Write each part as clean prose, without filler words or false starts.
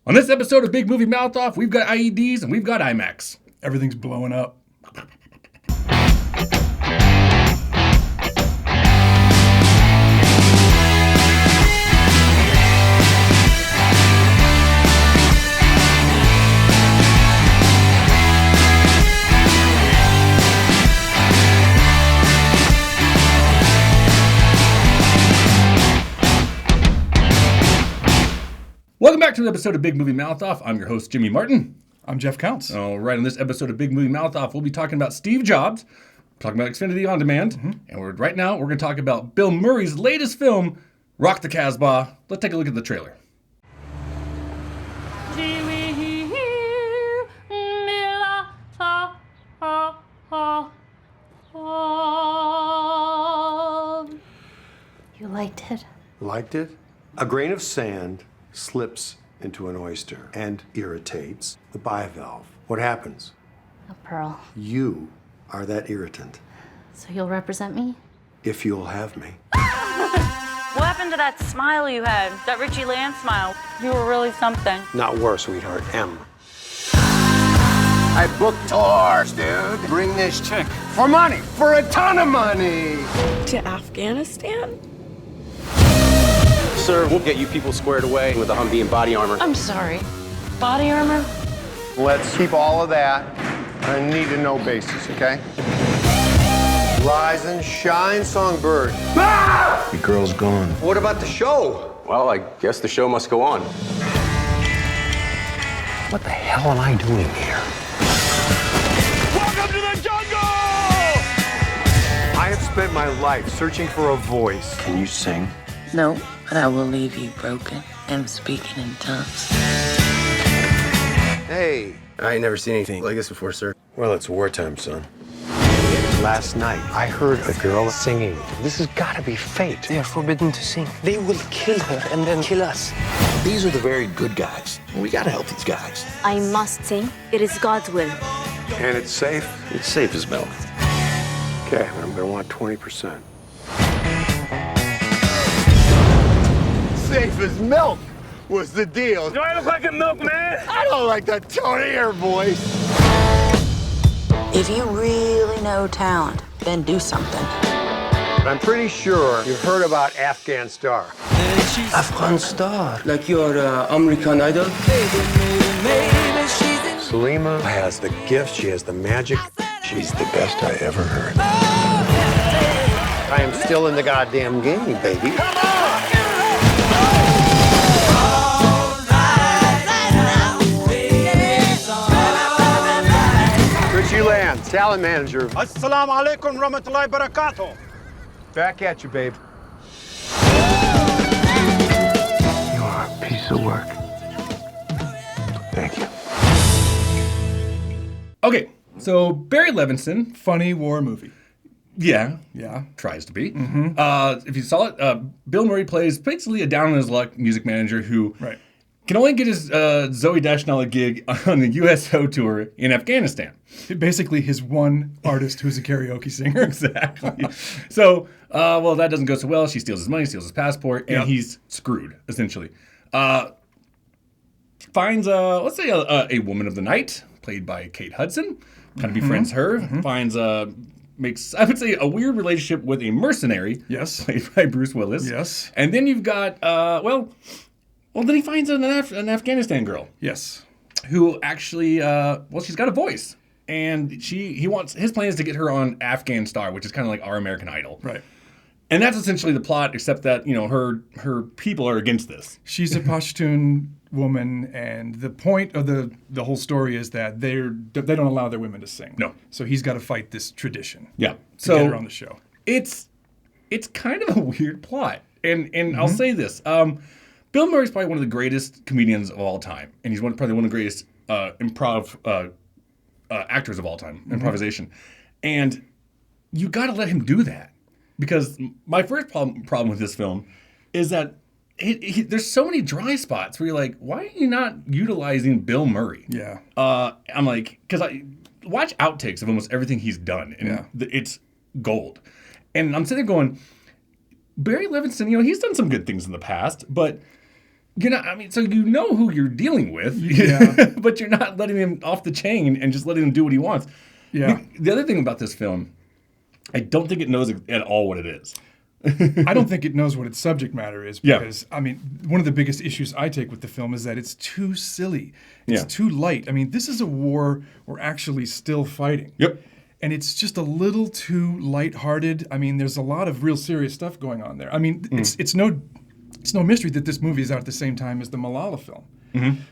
On this episode of Big Movie Mouth Off, we've got iEDs and we've got iMacs. Everything's blowing up. Welcome back to another episode of Big Movie Mouth Off. I'm your host, Jimmy Martin. I'm Jeff Counts. All right, on this episode of Big Movie Mouth Off, we'll be talking about Steve Jobs, talking about Xfinity On Demand, and right now we're going to talk about Bill Murray's latest film, Rock the Kasbah. Let's take a look at the trailer. You liked it? Liked it? A grain of sand slips into an oyster and irritates the bivalve. What happens? A pearl. You are that irritant, So you'll represent me? if you'll have me. What happened to that smile you had? That Richie Land smile? You were really something. Not worse, sweetheart. M. I booked tours, dude. Bring this chick. For money. For a ton of money. To Afghanistan? Sir, we'll get you people squared away with the Humvee and body armor. I'm sorry. Body armor? Let's keep all of that on a need-to-know basis, okay? Rise and shine, songbird. Your girl's gone. What about the show? Well, I guess the show must go on. What the hell am I doing here? Welcome to the jungle! I have spent my life searching for a voice. Can you sing? No, but I will leave you broken and speaking in tongues. Hey. I ain't never seen anything like this before, sir. Well, it's wartime, son. Last night, I heard a girl singing. This has got to be fate. They are forbidden to sing. They will kill her and then kill us. These are the very good guys. We gotta help these guys. I must sing. It is God's will. And it's safe? It's safe as milk. Okay, I'm gonna want 20%. Safe as milk was the deal. Do I look like a milkman? I don't like that tone of your voice. If you really know talent, then do something. I'm pretty sure you've heard about Afghan Star. Afghan star, like your American Idol. Salima has the gift, she has the magic. She's the best I ever heard. I am still in the goddamn game, baby. Richie Land, talent manager. Assalamu alaikum rahmatullahi barakatuh. Back at you, babe. You are a piece of work. Thank you. Okay, so Barry Levinson, Funny war movie. yeah, Yeah. tries to be. If you saw it, Bill Murray plays basically a down-on-his-luck music manager who Right. can only get his Zooey Deschanel gig on the USO tour in Afghanistan. Basically, his one artist who's a karaoke singer. Exactly. So, well, that doesn't go so well. She steals his money, steals his passport, and Yep. he's screwed, essentially. Finds, let's say, a woman of the night, played by Kate Hudson, kind of befriends her, finds, makes, I would say, a weird relationship with a mercenary, Yes. played by Bruce Willis. Yes. And then you've got, well, then he finds an Afghanistan girl Yes. who actually, she's got a voice. And his plan is to get her on Afghan Star, which is kind of like our American Idol. Right. And that's essentially the plot, except that, her people are against this. She's a Pashtun woman, and the point of the whole story is that they don't allow their women to sing. No. So he's got to fight this tradition. Yeah. To get her on the show. It's kind of a weird plot. And I'll say this. Bill Murray's probably one of the greatest comedians of all time. And he's probably one of the greatest actors of all time, improvisation. And you got to let him do that. Because my first problem with this film is that there's so many dry spots where you're like, why are you not utilizing Bill Murray? Yeah. I'm like, because I watch outtakes of almost everything he's done, and it's gold. And I'm sitting there going, Barry Levinson, he's done some good things in the past, but you're not. I mean, so you know who you're dealing with, Yeah. but you're not letting him off the chain and just letting him do what he wants. Yeah. The other thing about this film, I don't think it knows at all what it is. I don't think it knows what its subject matter is Yeah. because, I mean, one of the biggest issues I take with the film is that it's too silly. It's Yeah. too light. I mean, this is a war we're actually still fighting. Yep. And it's just a little too lighthearted. I mean, there's a lot of real serious stuff going on there. I mean, it's no mystery that this movie is out at the same time as the Malala film.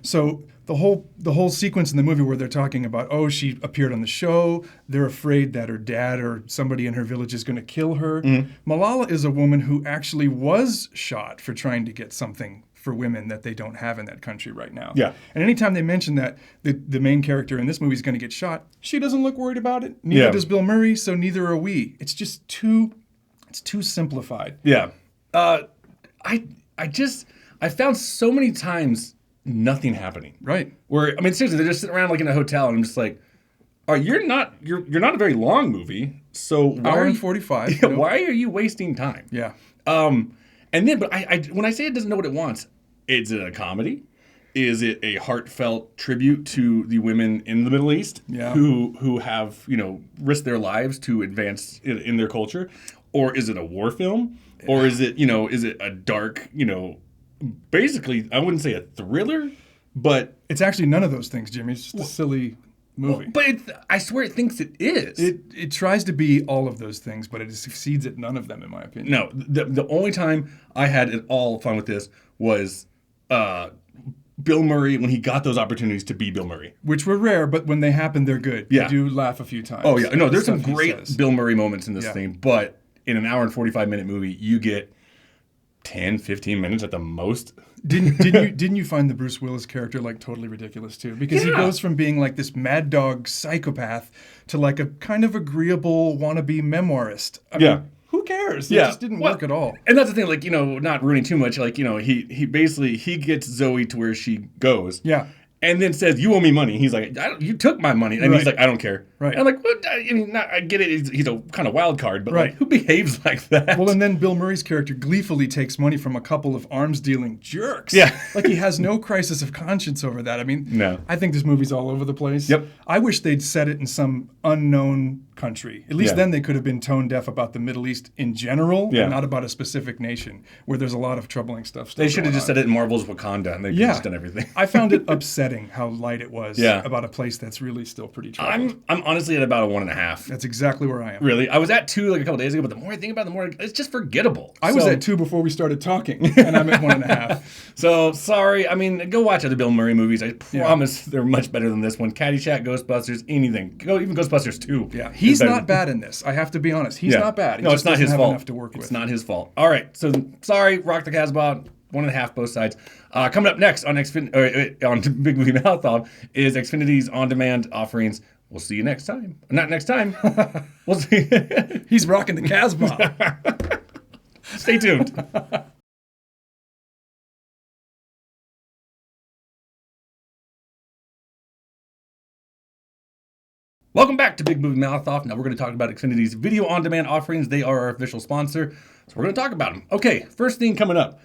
So the whole sequence in the movie where they're talking about, oh, she appeared on the show, they're afraid that her dad or somebody in her village is going to kill her. Malala is a woman who actually was shot for trying to get something for women that they don't have in that country right now. Yeah. And anytime they mention that the main character in this movie is going to get shot, she doesn't look worried about it. Neither Yeah. does Bill Murray, so neither are we. It's just too simplified. Yeah. I found so many times nothing happening. Right. Where, I mean, seriously, they're just sitting around like in a hotel and I'm just like, oh, you're not a very long movie. So why Hour are and you, 45. Yeah, you know? why are you wasting time? Yeah. And then, but I when I say it doesn't know what it wants, is it a comedy? Is it a heartfelt tribute to the women in the Middle East Yeah. who have, risked their lives to advance in their culture? Or is it a war film? Or is it a dark, basically, I wouldn't say a thriller, but It's actually none of those things, Jimmy. It's just a silly movie. but I swear it thinks it is. It tries to be all of those things, but it succeeds at none of them, in my opinion. No, the only time I had at all fun with this was Bill Murray when he got those opportunities to be Bill Murray. Which were rare, but when they happen, they're good. Yeah. You do laugh a few times. Oh yeah, no, there's some Stuff he great says. Bill Murray moments in this Yeah. thing, but in an hour and 45-minute movie, you get 10, 15 minutes at the most. Didn't you find the Bruce Willis character like totally ridiculous too? Because he Yeah. goes from being like this mad dog psychopath to like a kind of agreeable wannabe memoirist. I Yeah. mean, who cares? It Yeah. just didn't Well, work at all. And that's the thing, like, not ruining too much, like, he basically, he gets Zoe to where she goes. Yeah. And then says, "You owe me money." He's like, "You took my money," and he's Right. like, "I don't care." Right. And I'm like, "What?" I mean, I get it. He's a kind of wild card, but Right. like, who behaves like that? Well, and then Bill Murray's character gleefully takes money from a couple of arms-dealing jerks. Yeah. Like he has no crisis of conscience over that. I mean, No. I think this movie's all over the place. Yep. I wish they'd set it in some unknown country. At least Yeah. then they could have been tone deaf about the Middle East in general, Yeah. and not about a specific nation where there's a lot of troubling stuff. They should have just said it in Marvel's Wakanda, and they could have just done everything. I found it upsetting how light it was Yeah. about a place that's really still pretty troubled. I'm honestly at about a 1.5. That's exactly where I am. Really, I was at 2 like a couple days ago, but the more I think about it, the more it's just forgettable. I was So- at 2 before we started talking, and I'm at 1.5. So sorry. I mean, go watch other Bill Murray movies. I promise they're much better than this one. Caddyshack, Ghostbusters, anything. Go even Ghostbusters 2. Yeah, is he's better. not bad in this. I have to be honest. He's Yeah. not bad. He No, just it's not doesn't his have fault. enough to work with. It's not his fault. All right. So sorry, Rock the Kasbah. 1.5 both sides. Coming up next on on Big Movie Mouth Off is Xfinity's on-demand offerings. We'll see you next time. Not next time. We'll see. He's rocking the Kasbah. Stay tuned. Welcome back to Big Movie Mouth Off. Now we're going to talk about Xfinity's video on-demand offerings. They are our official sponsor, so we're going to talk about them. Okay, first thing coming up.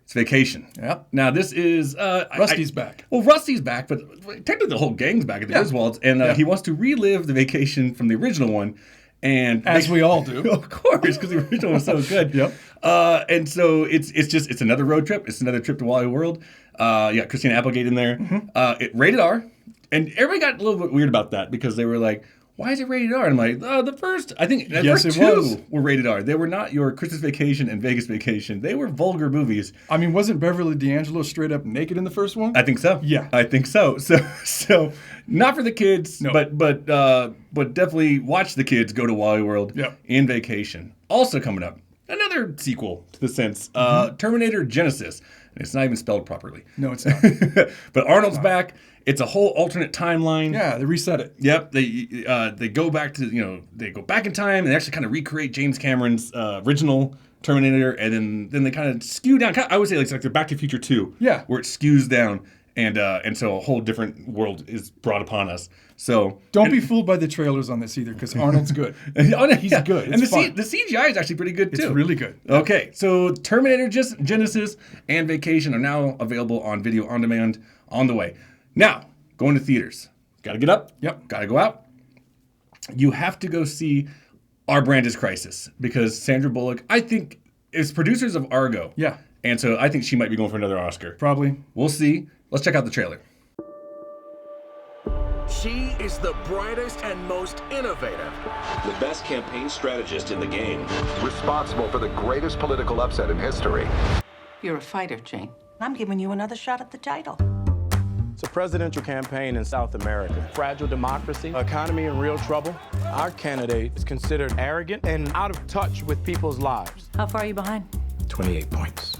It's Vacation. Yep. Now this is Rusty's back. Well, Rusty's back, but technically the whole gang's back at the Griswolds, and he wants to relive the Vacation from the original one, and As we all do. of course, because the original was so good. Yep. And so it's another road trip. It's another trip to Wally World. Christina Applegate in there. It rated R, and everybody got a little bit weird about that because they were like, "Why is it rated R?" And I'm like, the first 2 were rated R. They were not your Christmas Vacation and Vegas Vacation. They were vulgar movies. I mean, wasn't Beverly D'Angelo straight up naked in the first one? I think so. Yeah. I think so. So not for the kids, No. but definitely watch the kids go to Wally World in Vacation. Also coming up, another sequel to the sense, Terminator Genisys. And it's not even spelled properly. No, it's not. But Arnold's back. It's a whole alternate timeline. Yeah, they reset it. Yep. They go back to, they go back in time and they actually kind of recreate James Cameron's original Terminator, and then they kind of skew down. I would say like they're Back to the Future 2. Yeah. Where it skews down. And so a whole different world is brought upon us. So Don't be fooled by the trailers on this either, because Arnold's good. He's good. And It's fun. the CGI is actually pretty good too. It's really good. Okay, so Terminator, Genisys, and Vacation are now available on video on demand on the way. Now, going to theaters. Got to get up. Yep. Got to go out. You have to go see Our Brand is Crisis, because Sandra Bullock, I think, is producers of Argo. Yeah. And so I think she might be going for another Oscar. Probably. We'll see. Let's check out the trailer. She is the brightest and most innovative. The best campaign strategist in the game. Responsible for the greatest political upset in history. You're a fighter, Jane. I'm giving you another shot at the title. It's a presidential campaign in South America. Fragile democracy, economy in real trouble. Our candidate is considered arrogant and out of touch with people's lives. How far are you behind? 28 points.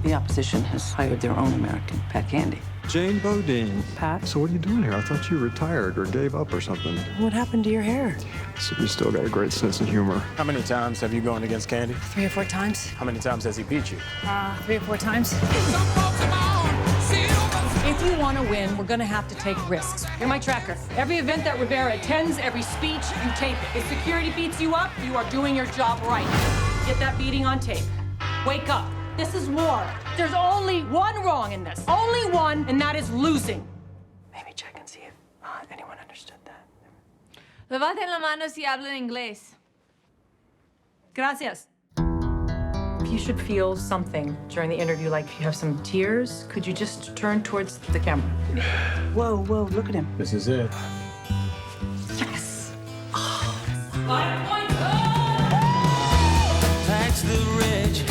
The opposition has hired their own American, Pat Candy. Jane Bodine. Pat? So what are you doing here? I thought you retired or gave up or something. What happened to your hair? So you still got a great sense of humor. How many times have you gone against Candy? 3 or 4 times. How many times has he beat you? 3 or 4 times. If you want to win, we're going to have to take risks. You're my tracker. Every event that Rivera attends, every speech, you tape it. If security beats you up, you are doing your job right. Get that beating on tape. Wake up. This is war. There's only one wrong in this. Only one, and that is losing. Maybe check and see if anyone understood that. Levanten la mano si hablan inglés. Gracias. If you should feel something during the interview, like if you have some tears, could you just turn towards the camera? Whoa, look at him. This is it. Yes. 5 points. Tax the rich,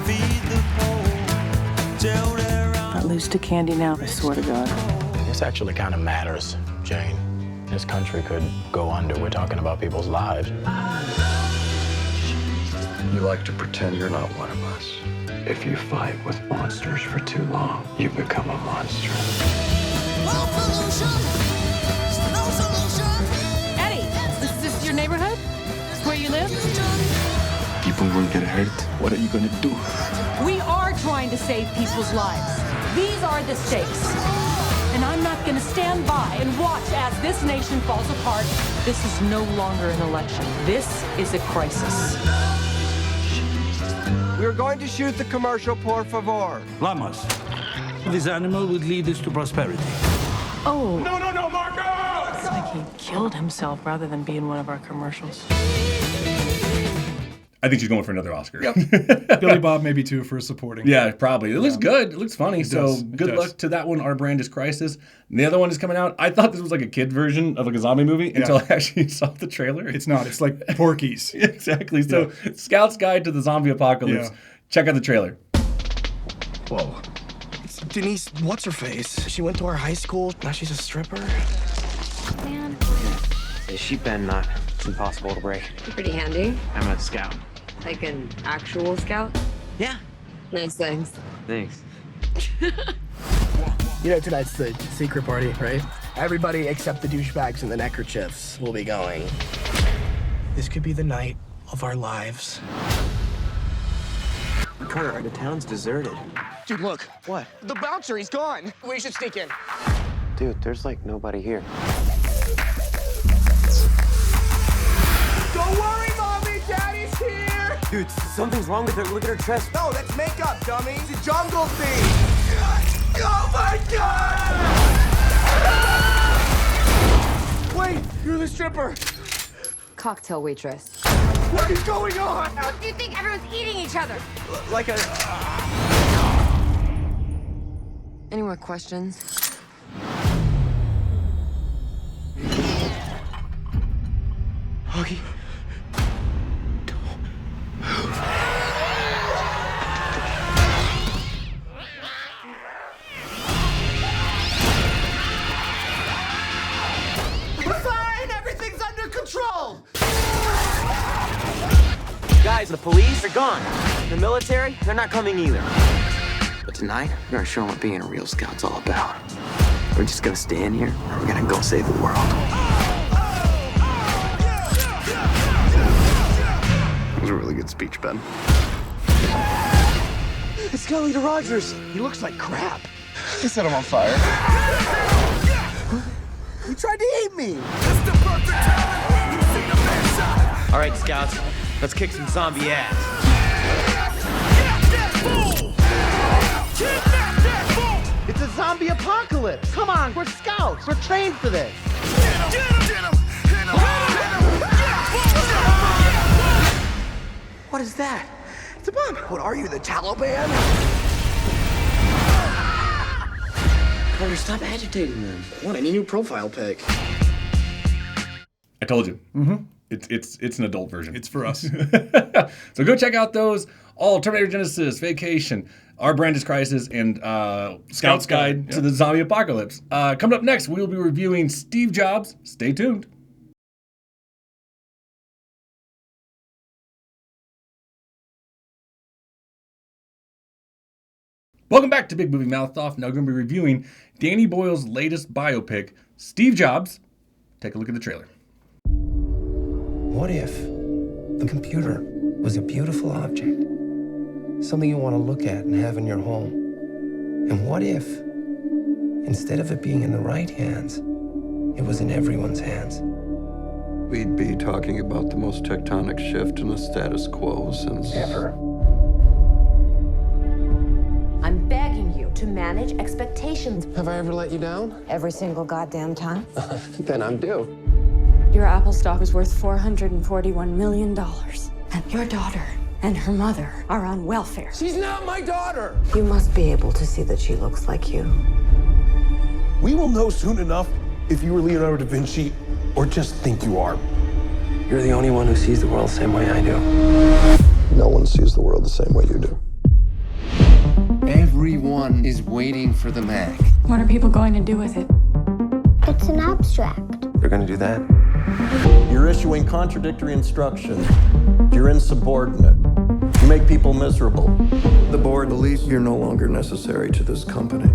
feed the poor, tell their Not lose to Candy now, I swear to God. This actually kind of matters, Jane. This country could go under. We're talking about people's lives. You like to pretend you're not one of us. If you fight with monsters for too long, you become a monster. Eddie, is this your neighborhood? Is where you live? People will get hurt. What are you gonna do? We are trying to save people's lives. These are the stakes. And I'm not going to stand by and watch as this nation falls apart. This is no longer an election. This is a crisis. We're going to shoot the commercial, por favor. Lamas. This animal would lead us to prosperity. Oh. No, Marcos! It's like he killed himself rather than be in one of our commercials. I think she's going for another Oscar. Yep. Billy Bob maybe too for supporting. Yeah, probably. It looks good. It looks funny. It Good does. luck to that one. Our Brand is Crisis. And the other one is coming out. I thought this was like a kid version of like a zombie movie until I actually saw the trailer. It's not. It's like Porky's. Exactly. So Scout's Guide to the Zombie Apocalypse. Yeah. Check out the trailer. Whoa. It's Denise, what's her face? She went to our high school. Now she's a stripper. Man. Say sheep bend knot. It's impossible to break. Pretty handy. I'm a scout. Like an actual scout? Yeah. Nice things. Thanks. You know, tonight's the secret party, right? Everybody except the douchebags and the neckerchiefs will be going. This could be the night of our lives. Carter, the town's deserted. Dude, look. What? The bouncer, he's gone. We should sneak in. Dude, there's like nobody here. Don't worry, Mommy, Daddy's here! Dude, something's wrong with her. Look at her chest. No, that's makeup, dummy. It's a jungle thing. Oh my God! Wait, you're the stripper. Cocktail waitress. What is going on? How do you think everyone's eating each other? Like a... Any more questions? Okay. We're fine! Everything's under control! Guys, the police are gone. The military, they're not coming either. But tonight, we're gonna show them what being a real scout's all about. We're just gonna stand here, and we're gonna go save the world. That was a really good speech, Ben. This Kelly to Rogers. He looks like crap. He set him on fire. He tried to eat me. All right, scouts, let's kick some zombie ass. It's a zombie apocalypse. Come on, we're scouts. We're trained for this. What is that? It's a bomb. What are you, the Taliban? Carter, stop agitating them. What, any new profile pic? I told you. Mm-hmm. It's an adult version. It's for us. So go check out those. All Terminator Genisys, Vacation, Our Brand is Crisis, and Scout's Guide to the Zombie Apocalypse. Coming up next, we'll be reviewing Steve Jobs. Stay tuned. Welcome back to Big Movie Mouth Off. Now we're going to be reviewing Danny Boyle's latest biopic, Steve Jobs. Take a look at the trailer. What if the computer was a beautiful object? Something you want to look at and have in your home? And what if, instead of it being in the right hands, it was in everyone's hands? We'd be talking about the most tectonic shift in the status quo since ever. I'm begging you to manage expectations. Have I ever let you down? Every single goddamn time. Then I'm due. Your Apple stock is worth $441 million. And your daughter and her mother are on welfare. She's not my daughter! You must be able to see that she looks like you. We will know soon enough if you were Leonardo da Vinci or just think you are. You're the only one who sees the world the same way I do. No one sees the world the same way you do. Everyone is waiting for the Mac. What are people going to do with it? It's an abstract. They're gonna do that? You're issuing contradictory instructions. You're insubordinate. You make people miserable. the board believes you're no longer necessary to this company.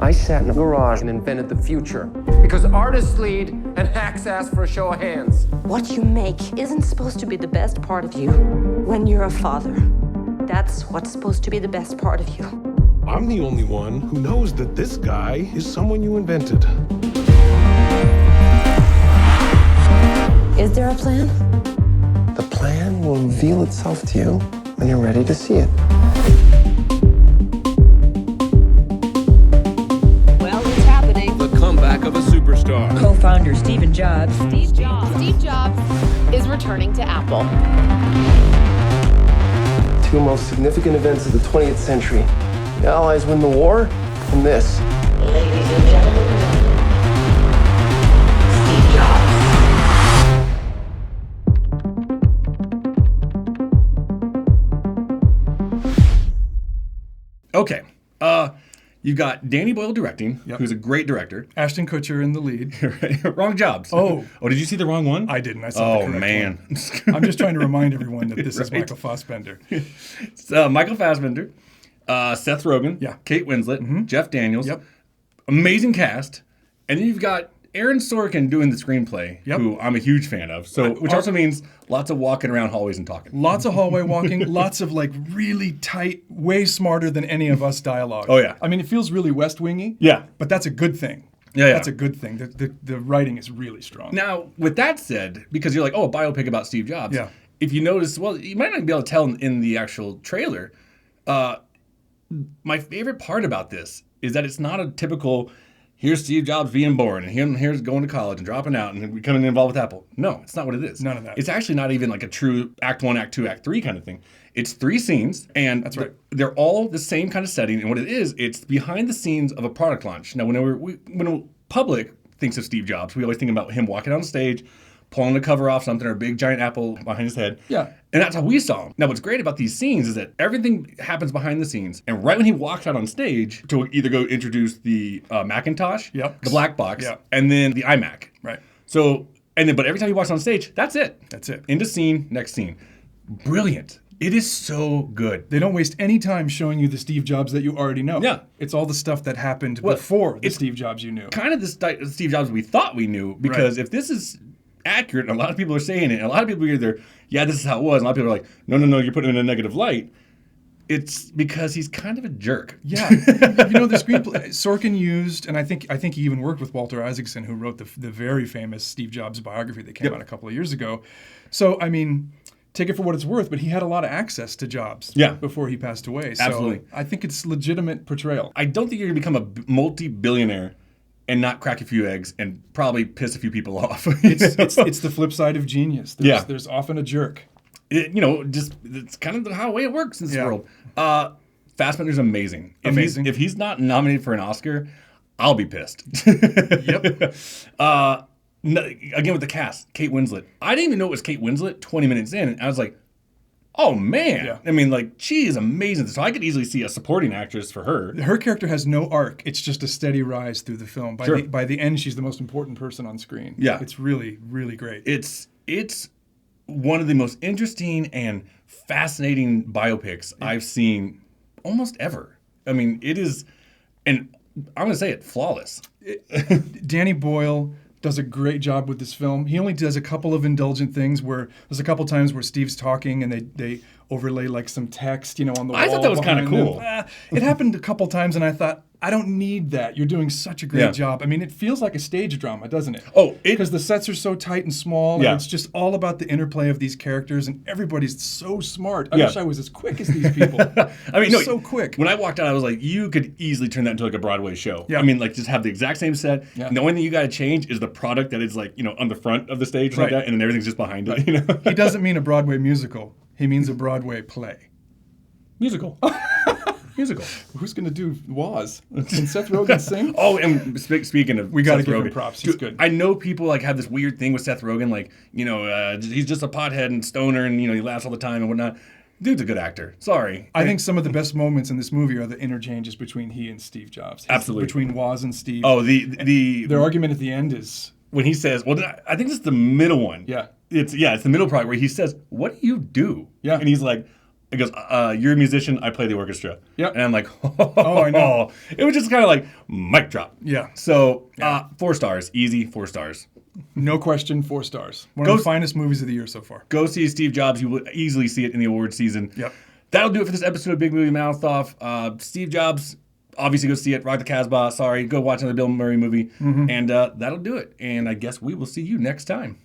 I sat in a garage and invented the future because artists lead and hacks ask for a show of hands. What you make isn't supposed to be the best part of you when you're a father. That's what's supposed to be the best part of you. I'm the only one who knows that this guy is someone you invented. Is there a plan? The plan will reveal itself to you when you're ready to see it. Well, it's happening. The comeback of a superstar. Co-founder Steve Jobs. Steve Jobs is returning to Apple. Two most significant events of the 20th century. The Allies win the war, and this. Ladies and gentlemen, Steve Jobs. Okay. You got Danny Boyle directing, who's a great director. Ashton Kutcher in the lead. Wrong Jobs. Oh, did you see the wrong one? I didn't. I saw the correct man. one. I'm just trying to remind everyone that this is Michael Fassbender. Michael Fassbender, Seth Rogen, Kate Winslet, Jeff Daniels. Yep. Amazing cast. And then you've got Aaron Sorkin doing the screenplay, who I'm a huge fan of. So, which also means lots of walking around hallways and talking. Lots of hallway walking, lots of like really tight, way smarter than any of us dialogue. Oh, yeah. I mean, it feels really West Wingy. Yeah. But that's a good thing. Yeah. That's a good thing. The writing is really strong. Now, with that said, because you're like, a biopic about Steve Jobs. Yeah. If you notice, well, you might not be able to tell in the actual trailer. My favorite part about this is that it's not a typical, here's Steve Jobs being born, and here's going to college and dropping out and becoming involved with Apple. No, it's not what it is. None of that. It's actually not even like a true Act 1, Act 2, Act 3 kind of thing. It's 3 scenes, and that's right. They're all the same kind of setting, and what it is, it's behind the scenes of a product launch. Now, when the public thinks of Steve Jobs, we always think about him walking on stage, pulling the cover off something, or a big giant apple behind his head. Yeah. And that's how we saw him. Now, what's great about these scenes is that everything happens behind the scenes. And right when he walks out on stage to either go introduce the Macintosh, the black box, and then the iMac. Right. So, but every time he walks on stage, that's it. That's it. Into scene, next scene. Brilliant. It is so good. They don't waste any time showing you the Steve Jobs that you already know. Yeah. It's all the stuff that happened before the Steve Jobs you knew. Kind of the Steve Jobs we thought we knew, because if this is accurate, and a lot of people are saying it, and a lot of people are either, this is how it was, and a lot of people are like, no, you're putting it in a negative light. it's because he's kind of a jerk. Yeah, the screenplay Sorkin used, and I think he even worked with Walter Isaacson, who wrote the very famous Steve Jobs biography that came out a couple of years ago. So I mean, take it for what it's worth, but he had a lot of access to Jobs before he passed away. So Absolutely. I think it's legitimate portrayal. I don't think you're gonna become a multi-billionaire and not crack a few eggs and probably piss a few people off. It's the flip side of genius. There's often a jerk. It's kind of the way it works in this world. Fassbender's amazing. If he's not nominated for an Oscar, I'll be pissed. Yep. Again with the cast, Kate Winslet. I didn't even know it was Kate Winslet 20 minutes in, and I was like, oh man. Yeah. I mean, like, she is amazing. So I could easily see a supporting actress for her. Her character has no arc. It's just a steady rise through the film. By the end, she's the most important person on screen. Yeah. It's really, really great. It's one of the most interesting and fascinating biopics I've seen almost ever. I mean, it is, and I'm going to say it, flawless. Danny Boyle does a great job with this film. He only does a couple of indulgent things where there's a couple times where Steve's talking and they overlay like some text, on the wall. I thought that was kind of cool. It happened a couple times and I thought, I don't need that. You're doing such a great job. I mean, it feels like a stage drama, doesn't it? Oh, because the sets are so tight and small, and it's just all about the interplay of these characters, and everybody's so smart. I wish I was as quick as these people. I mean, so quick. When I walked out, I was like, you could easily turn that into like a Broadway show. Yeah. I mean, like just have the exact same set. Yeah. And the only thing you got to change is the product that is like, on the front of the stage like that, and then everything's just behind it. He doesn't mean a Broadway musical. He means a Broadway play. Musical. Musical. Who's going to do Woz? Can Seth Rogen sing? Oh, and speaking of, we got to Seth give Rogen, him props. He's good. I know people like have this weird thing with Seth Rogen, like he's just a pothead and stoner, and he laughs all the time and whatnot. Dude's a good actor. Sorry. I think some of the best moments in this movie are the interchanges between he and Steve Jobs. Absolutely. Between Woz and Steve. Oh, their argument at the end is when he says, "Well, I think this is the middle one." Yeah. It's the middle part where he says, "What do you do?" Yeah. And he's like. He goes, you're a musician, I play the orchestra. Yeah. And I'm like, oh, I know. It was just kind of like, mic drop. Yeah. So, 4 stars. Easy, 4 stars. No question, 4 stars. One of the finest movies of the year so far. Go see Steve Jobs. You will easily see it in the award season. Yep. That'll do it for this episode of Big Movie Mouth Off. Steve Jobs, obviously go see it. Rock the Kasbah. Sorry, go watch another Bill Murray movie. Mm-hmm. And that'll do it. And I guess we will see you next time.